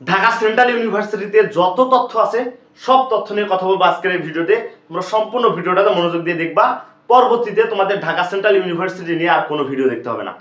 Dhaka central ইউনিভার্সিটিতে যত তথ্য আছে সব তথ্য নিয়ে কথা বলবো আজকের এই ভিডিওতে। তোমরা সম্পূর্ণ ভিডিওটাতে মনোযোগ দিয়ে দেখবা, পরবর্তীতে তোমাদের ঢাকা সেন্ট্রাল ইউনিভার্সিটি নিয়ে আর কোনো ভিডিও দেখতে হবে না।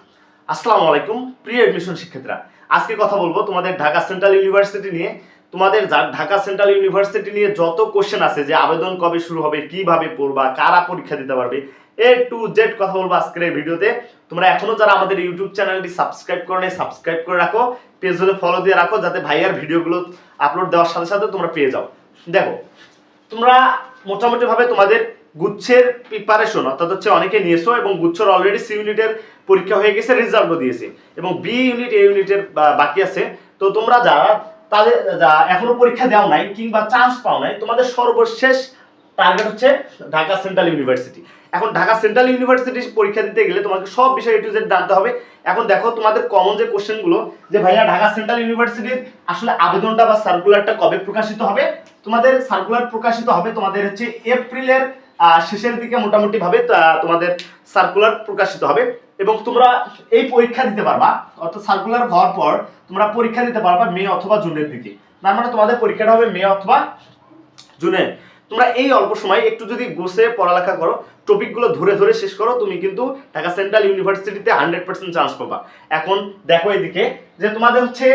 আসসালামু আলাইকুম প্রিয় এডমিশন শিক্ষার্থীরা, আজকে কথা বলবো তোমাদের ঢাকা সেন্ট্রাল ইউনিভার্সিটি নিয়ে। তোমাদের ঢাকা সেন্ট্রাল ইউনিভার্সিটি নিয়ে যত কোশ্চেন আছে, যে আবেদন কবে শুরু হবে, কিভাবে পড়বা, কারা পরীক্ষা দিতে পারবে, এ টু জেড কথা বলবো আজকের এই ভিডিওতে। তোমরা এখনো যারা আমাদের ইউটিউব চ্যানেলটি সাবস্ক্রাইব করো নাই, সাবস্ক্রাইব করে রাখো, পেজ হলে ফলো দিয়ে রাখো, যাতে ভাইয়ার ভিডিওগুলো আপলোড দেওয়ার সাথে সাথে তোমরা পেয়ে যাও। দেখো, তোমরা মোটামুটি ভাবে তোমাদের গুচ্ছের প্রিপারেশন অর্থাৎ হচ্ছে অনেকে নিয়েছো, এবং গুচ্ছের অলরেডি সি ইউনিটের পরীক্ষা হয়ে গেছে, রেজাল্টও দিয়েছে, এবং বি ইউনিট এ ইউনিটের বাকি আছে। তো তোমরা যারা তাদের এখনো পরীক্ষা দেওয়া নাই কিংবা চান্স পাও নাই, তোমাদের সর্বশেষ টার্গেট হচ্ছে ঢাকা সেন্ট্রাল ইউনিভার্সিটি। এখন ঢাকা সেন্ট্রাল ইউনিভার্সিটি পরীক্ষা দিতে গেলে তোমাকে সব বিষয় এ টু জেড জানতে হবে। এখন দেখো, তোমাদের কমন যে কোশ্চেনগুলো, যে ভাইয়া ঢাকা সেন্ট্রাল ইউনিভার্সিটির আসলে আবেদনটা বা সার্কুলারটা কবে প্রকাশিত হবে। তোমাদের সার্কুলার প্রকাশিত হবে তোমাদের হচ্ছে এপ্রিলের শেষের দিকে মোটামুটি ভাবে তোমাদের সার্কুলার প্রকাশিত হবে, এবং তোমরা এই পরীক্ষা দিতে পারবা, অর্থাৎ সার্কুলার হওয়ার পর তোমরা পরীক্ষা দিতে পারবা মে অথবা জুনের দিকে। তার মানে তোমাদের পরীক্ষাটা হবে মে অথবা জুনে। তোমরা এই অল্প সময় একটু যদি গোছে পড়ালেখা করো, টপিকগুলো ধরে ধরে শেষ করো, তুমি কিন্তু ঢাকা সেন্ট্রাল ইউনিভার্সিটিতে 100% চান্স পাবা। এখন দেখো এদিকে, যে তোমাদের হচ্ছে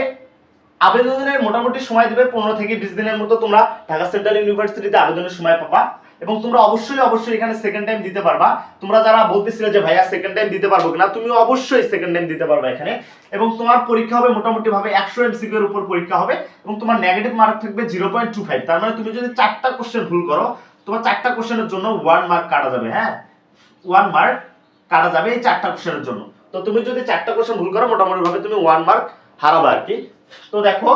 আবেদনের মোটামুটি সময় দেবে 15 থেকে 20 দিনের মতো। তোমরা ঢাকা সেন্ট্রাল ইউনিভার্সিটিতে আবেদনের সময় পাবা, এবং তোমরা অবশ্যই এখানে সেকেন্ড টাইম দিতে পারবা। তোমরা যারা বলতেছিলে যে ভাইয়া সেকেন্ড টাইম দিতে পারবো কিনা, তুমি অবশ্যই সেকেন্ড টাইম দিতে পারবা এখানে। এবং তোমার পরীক্ষা হবে মোটামুটি ভাবে 100 এমসিকিউ এর উপর পরীক্ষা হবে, এবং তোমার নেগেটিভ মার্ক থাকবে 0.25। তার মানে তুমি যদি 4টা কোশ্চেন ভুল করো, তোমার 4টা কোশ্চেনের জন্য 1 মার্ক কাটা যাবে। হ্যাঁ, 1 মার্ক কাটা যাবে এই 4টা কোশ্চেনের জন্য। তো তুমি যদি 4টা কোশ্চেন ভুল করো, মোটামুটি ভাবে তুমি 1 মার্ক হারাবা আর কি। তো দেখো,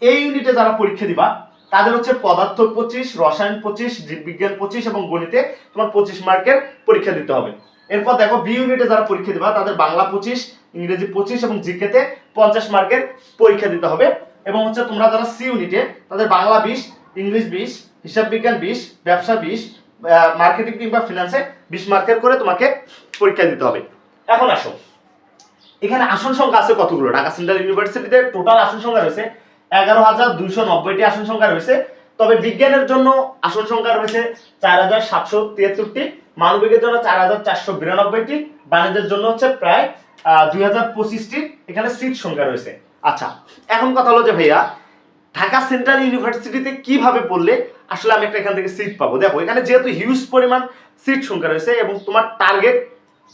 এই ইউনিটে যারা পরীক্ষা দিবা তাদের হচ্ছে পদার্থ 25, রসায়ন 25, জীববিজ্ঞান 25 এবং গণিতে তোমার 25 মার্কের পরীক্ষা দিতে হবে। এরপর দেখো, বি ইউনিটে যারা পরীক্ষা দিবা তাদের বাংলা 25, ইংরেজি 25 এবং জিকেতে 50 মার্কের পরীক্ষা দিতে হবে। এবং হচ্ছে তোমরা যারা সি ইউনিটে, তাদের বাংলা 20, ইংলিশ 20, হিসাব বিজ্ঞান 20, ব্যবসা 20, মার্কেটিং কিংবা ফিনান্সে 20 মার্কের করে তোমাকে পরীক্ষা দিতে হবে। এখন আসো, এখানে আসন সংখ্যা আছে কতগুলো? ঢাকা সেন্ট্রাল ইউনিভার্সিটিতে টোটাল আসন সংখ্যা রয়েছে 11,290টি আসন সংখ্যা রয়েছে। তবে বিজ্ঞানের জন্য আসন সংখ্যা রয়েছে 4,773টি, মানবিকের জন্য 4,492টি, বাণিজ্যের জন্য হচ্ছে প্রায় 2,025টি এখানে সিট সংখ্যা রয়েছে। আচ্ছা, এখন কথা হলো যে ভাইয়া ঢাকা সেন্ট্রাল ইউনিভার্সিটিতে কিভাবে পড়লে আসলে আমি একটা এখান থেকে সিট পাবো। দেখো, এখানে যেহেতু হিউজ পরিমাণ সিট সংখ্যা রয়েছে এবং তোমার টার্গেট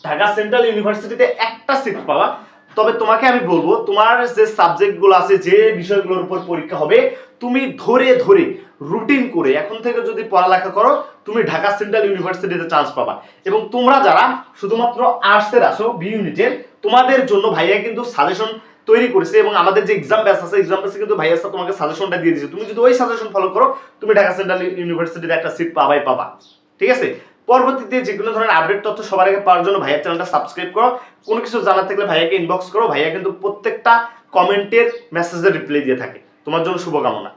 ঢাকা সেন্ট্রাল ইউনিভার্সিটিতে একটা সিট পাওয়া, তবে তোমাকে আমি বলবো তোমার যে সাবজেক্টগুলো আছে, যে বিষয়গুলোর উপর পরীক্ষা হবে, তুমি ধরে ধরে রুটিন করে এখন থেকে যদি পড়ালেখা করো, তুমি ঢাকা সেন্ট্রাল ইউনিভার্সিটিতে চান্স পাবা। এবং তোমরা যারা শুধুমাত্র আর্টসের আসো বি ইউনিটের, তোমাদের জন্য ভাইয়া কিন্তু সাজেশন তৈরি করেছে, এবং আমাদের যে এক্সাম ব্যাচ আছে, এক্সাম ব্যাচে কিন্তু ভাইয়া তোমাকে সাজেশনটা দিয়ে দিয়েছে। তুমি যদি ওই সাজেশন ফলো করো, তুমি ঢাকা সেন্ট্রাল ইউনিভার্সিটিতে একটা সিট পাবাই পাবা। ঠিক আছে? পরবর্তীতে যে কোনো ধরনের আপডেট তথ্য সবার আগে পাওয়ার জন্য ভাইয়ার চ্যানেলটা সাবস্ক্রাইব করো। কোনো কিছু জানার থাকলে ভাইয়াকে ইনবক্স করো, ভাইয়া কিন্তু প্রত্যেকটা কমেন্টের মেসেজের রিপ্লাই দিয়ে থাকে। তোমার জন্য শুভকামনা।